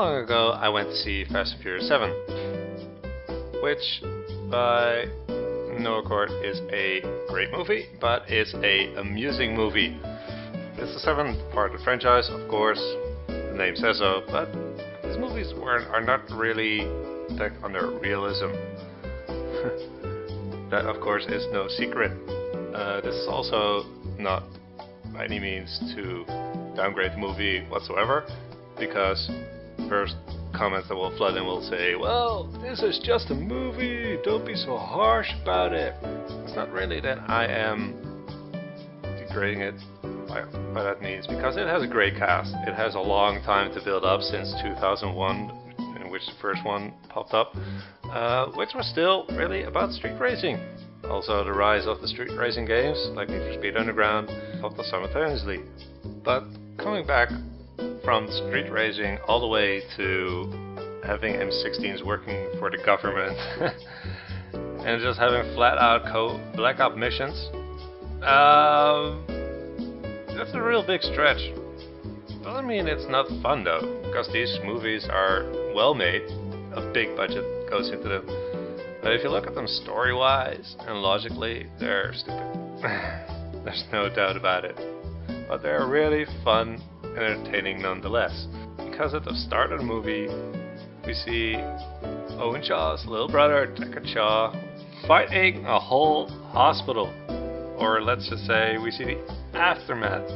long ago I went to see Fast and Furious 7, which by no accord is a great movie, but is a amusing movie. It's the seventh part of the franchise, of course, the name says so, but these movies are not really back on their realism. That, of course, is no secret. This is also not by any means to downgrade the movie whatsoever, because first comments that will flood in will say, well, this is just a movie, don't be so harsh about it. It's not really that I am degrading it by that means, because it has a great cast. It has a long time to build up, since 2001, in which the first one popped up, which was still really about street racing. Also, the rise of the street racing games, like Need for Speed Underground, popped up simultaneously. But coming back from street racing all the way to having M16s working for the government and just having flat out black op missions, that's a real big stretch. Doesn't mean it's not fun though, because these movies are well made, a big budget goes into them. But if you look at them story-wise and logically, they're stupid. There's no doubt about it. But they're really fun and entertaining nonetheless. Because at the start of the movie, we see Owen Shaw's little brother, Deckard Shaw, fighting a whole hospital. Or let's just say we see the aftermath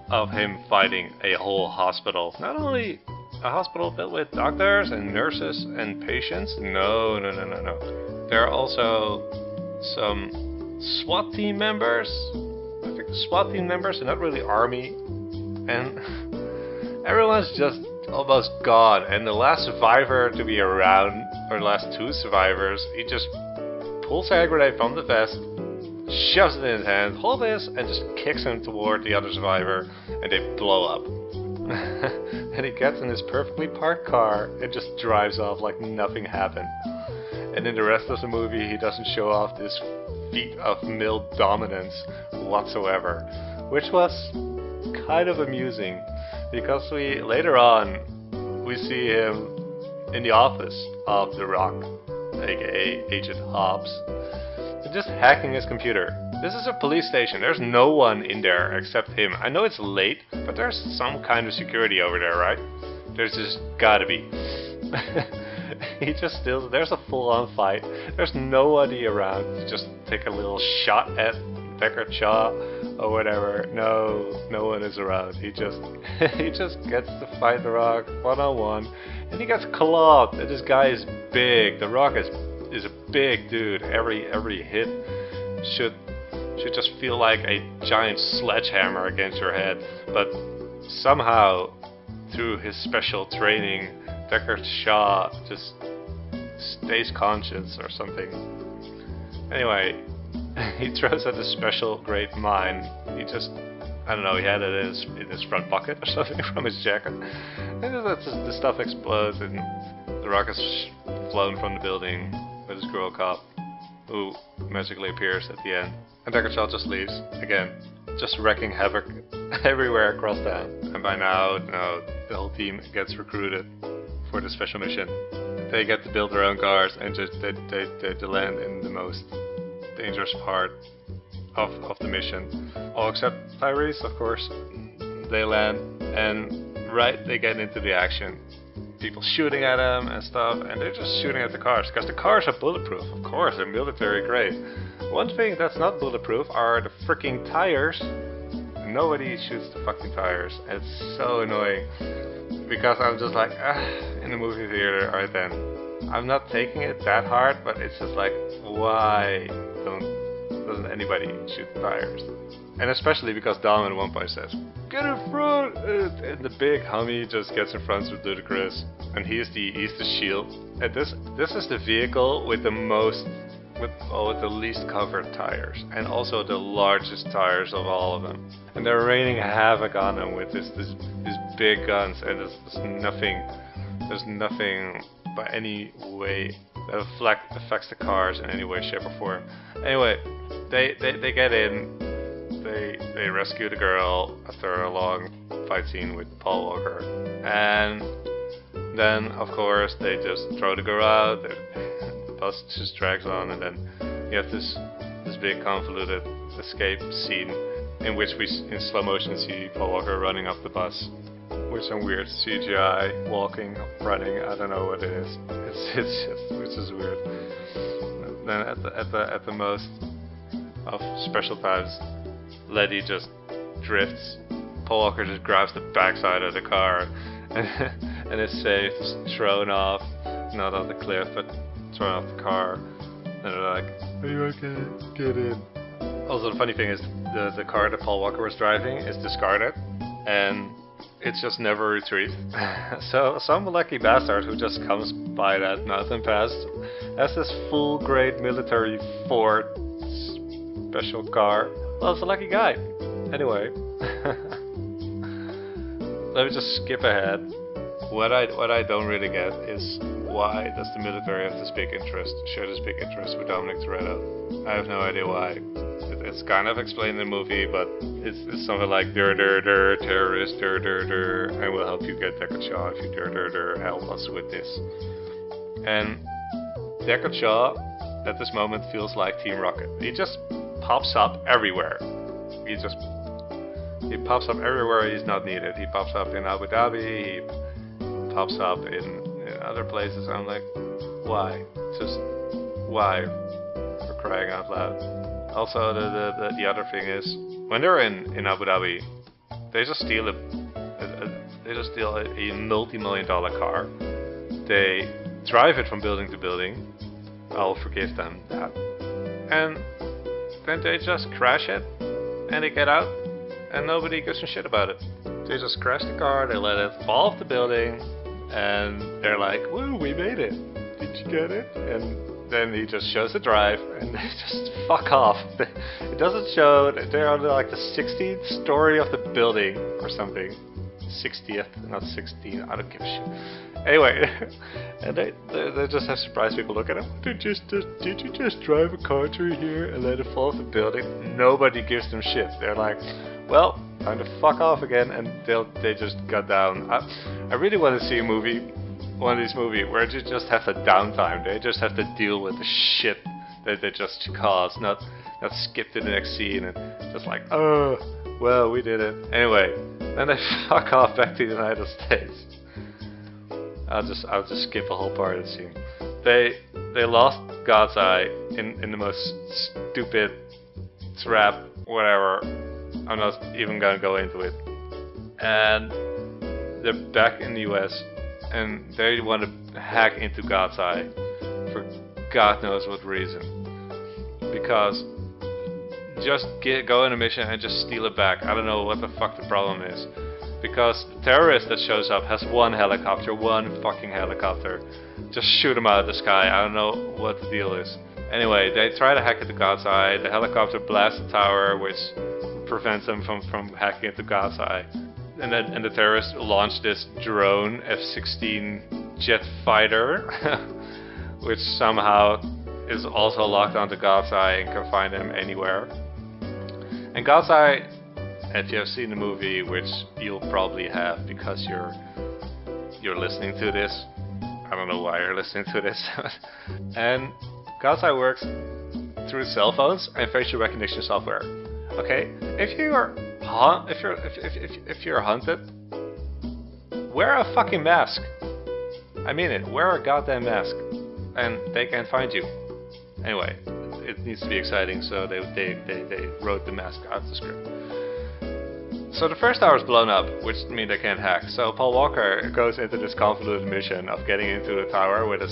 of him fighting a whole hospital. Not only a hospital filled with doctors and nurses and patients. No. There are also some SWAT team members. I think SWAT team members are not really army. And everyone's just almost gone. And the last survivor to be around, or the last two survivors, he just pulls a hand grenade from the vest, shoves it in his hand, hold this, and just kicks him toward the other survivor, and they blow up. And he gets in his perfectly parked car and just drives off like nothing happened. And in the rest of the movie, he doesn't show off this feat of male dominance whatsoever, which was kind of amusing, because later on we see him in the office of The Rock, aka Agent Hobbs, just hacking his computer. This is a police station. There's no one in there except him. I know it's late, but there's some kind of security over there, right? There's just gotta be. There's a full-on fight. There's nobody around to just take a little shot at Deckard Shaw or whatever. No one is around. He just gets to fight The Rock one-on-one, and he gets clawed. And this guy is big. The Rock is a big dude. Every hit should just feel like a giant sledgehammer against your head. But somehow, through his special training, Deckard Shaw just stays conscious or something. Anyway, he throws out a special great mine. He had it in his front pocket or something from his jacket. And the stuff explodes, and The Rock is flown from the building with his girl cop, who magically appears at the end. And Deckard Shaw just leaves, again, just wreaking havoc everywhere across town. And by now, the whole team gets recruited for the special mission. They get to build their own cars, and just they land in the most dangerous part of the mission. All except Tyrese, of course. They land, and they get into the action. People shooting at them and stuff, and they're just shooting at the cars, because the cars are bulletproof. Of course, they're military grade. One thing that's not bulletproof are the freaking tires. Nobody shoots the fucking tires. It's so annoying, because I'm just like, in the movie theater, alright then. I'm not taking it that hard, but it's just like, why doesn't anybody shoot the tires? And especially because Dom at one point says, "Get in front!" And the big Humvee just gets in front of Ludacris, and he's the shield. And this is the vehicle with the least covered tires, and also the largest tires of all of them. And they're raining havoc on them with these big guns, and there's nothing by any way that affects the cars in any way, shape, or form. Anyway, they get in. They rescue the girl after a long fight scene with Paul Walker, and Then, of course, they just throw the girl out, the bus just drags on, and then you have this big convoluted escape scene in which we, in slow motion, see Paul Walker running up the bus with some weird CGI, walking, running, I don't know what it is. It's just weird. Then at the most of special times, Letty just drifts. Paul Walker just grabs the backside of the car and is safe, thrown off, not off the cliff, but thrown off the car. And they're like, "Are you okay? Get in." Also, the funny thing is, the car that Paul Walker was driving is discarded, and it's just never retrieved. So some lucky bastard who just comes by that mountain pass has this full-grade military Ford special car. Well, it's a lucky guy. Anyway, let me just skip ahead. What I don't really get is, why does the military have this big interest, share this big interest with Dominic Toretto? I have no idea why. It's kind of explained in the movie, but it's something like terrorist, and we'll help you get Deckard Shaw if you help us with this. And Deckard Shaw at this moment feels like Team Rocket. He just pops up everywhere. He pops up everywhere he's not needed. He pops up in Abu Dhabi, he pops up in other places. I'm like, why? Just why? For crying out loud. Also, the other thing is, when they're in Abu Dhabi, they just steal a multi-million-dollar car. They drive it from building to building. I'll forgive them that. And then they just crash it, and they get out, and nobody gives a shit about it. They just crash the car, they let it fall off the building, and they're like, "Woo, we made it! Did you get it?" And then he just shows the drive, and they just fuck off. It doesn't show that they're on like the 16th story of the building or something. 60th, not 16. I don't give a shit. Anyway, and they just have surprised people look at them. Did you just drive a car through here and let it fall off the building? Nobody gives them shit. They're like, well, time to fuck off again, and they just got down. I really want to see a movie. One of these movies where they just have the downtime. They just have to deal with the shit that they just caused, not skip to the next scene and just like, oh, well, we did it. Anyway, then they fuck off back to the United States. I'll just skip a whole part of the scene. They lost God's Eye in the most stupid trap, whatever. I'm not even gonna go into it. And they're back in the US. And they want to hack into God's Eye for God knows what reason. Because just go on a mission and just steal it back. I don't know what the fuck the problem is. Because the terrorist that shows up has one fucking helicopter. Just shoot him out of the sky. I don't know what the deal is. Anyway, they try to hack into God's Eye. The helicopter blasts the tower, which prevents them from hacking into God's Eye. And the terrorists launched this drone F-16 jet fighter, which somehow is also locked onto God's Eye and can find them anywhere. And God's Eye, if you have seen the movie, which you'll probably have because you're listening to this. I don't know why you're listening to this. And God's Eye works through cell phones and facial recognition software. Okay, if you're hunted, wear a fucking mask. I mean it. Wear a goddamn mask, and they can't find you. Anyway, it needs to be exciting, so they wrote the mask out of the script. So the first tower is blown up, which means they can't hack. So Paul Walker goes into this convoluted mission of getting into the tower with we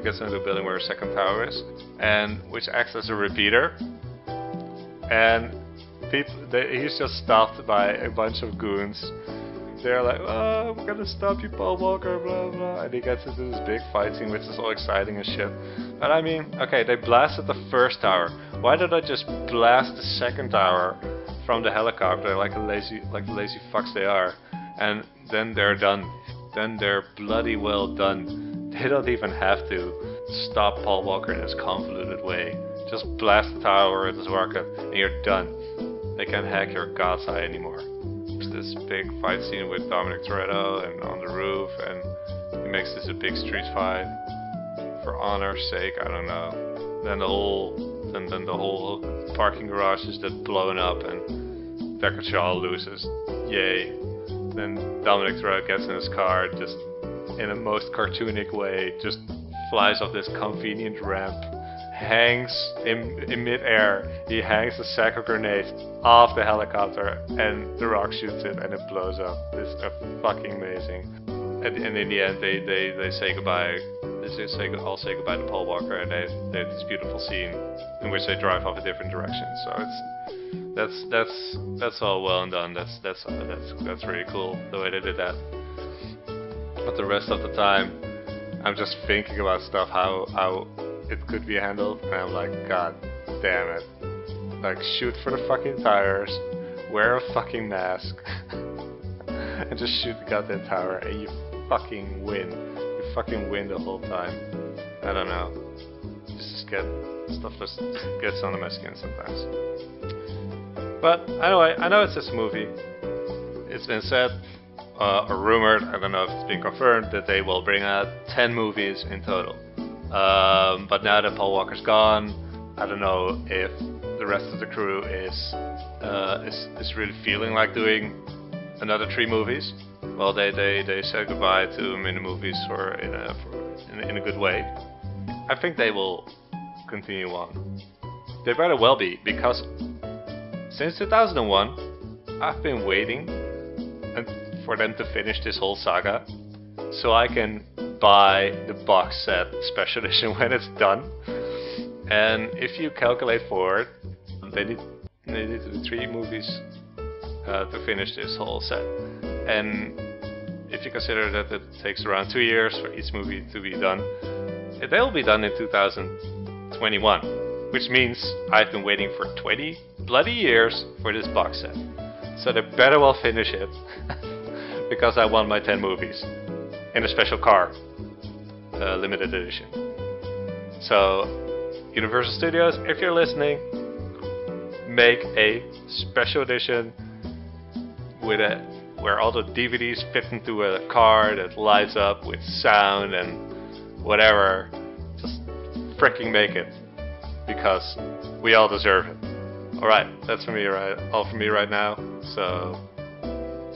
gets into a building where a second tower is, and which acts as a repeater. And he's just stopped by a bunch of goons. They're like, "Oh, we're gonna stop you, Paul Walker, blah blah," and he gets into this big fight scene, which is all exciting as shit. But I mean, okay, they blasted the first tower. Why did I just blast the second tower from the helicopter like the lazy fucks they are? And then they're done. Then they're bloody well done. They don't even have to stop Paul Walker in this convoluted way. Just blast the tower with this rocket and you're done. They can't hack your God's Eye anymore. this big fight scene with Dominic Toretto and on the roof, and he makes this a big street fight for honor's sake. I don't know. Then the whole parking garage is just blown up, and Deckard Shaw loses. Yay! Then Dominic Toretto gets in his car, just in a most cartoonic way, just flies off this convenient ramp, hangs in mid-air. He hangs a sack of grenades off the helicopter, and The Rock shoots it, and it blows up. It's fucking amazing. And in the end, they say goodbye. All say goodbye to Paul Walker, and they have this beautiful scene in which they drive off a different direction. So that's all well and done. That's really cool the way they did that. But the rest of the time, I'm just thinking about stuff how it could be handled, and I'm like, God damn it! Like, shoot for the fucking tires, wear a fucking mask, and just shoot the goddamn tower, and you fucking win. You fucking win the whole time. I don't know. Just gets on my skin sometimes. But anyway, I know it's this movie. It's been said, or rumored, I don't know if it's been confirmed, that they will bring out 10 movies in total. But now that Paul Walker's gone, I don't know if the rest of the crew is really feeling like doing another 3 movies. Well, they said goodbye to him in the movies in a good way. I think they will continue on. They better well be, because since 2001, I've been waiting for them to finish this whole saga, so I can buy the box set special edition when it's done. And if you calculate forward, they need to do 3 movies to finish this whole set. And if you consider that it takes around 2 years for each movie to be done, they'll be done in 2021, which means I've been waiting for 20 bloody years for this box set. So they better well finish it, because I want my 10 movies in a special car, limited edition. So, Universal Studios, if you're listening, make a special edition where all the DVDs fit into a car that lights up with sound and whatever. Just freaking make it, because we all deserve it. Alright, that's all from me right now. So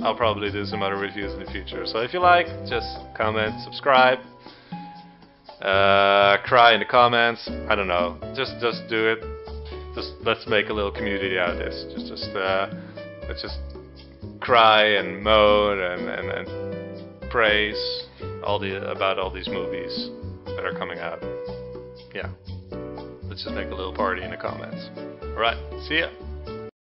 I'll probably do some other reviews in the future. So if you like, just comment, subscribe, cry in the comments. I don't know. Just do it. Let's make a little community out of this. Let's just cry and moan and praise about all these movies that are coming out. Yeah. Let's just make a little party in the comments. Alright, see ya.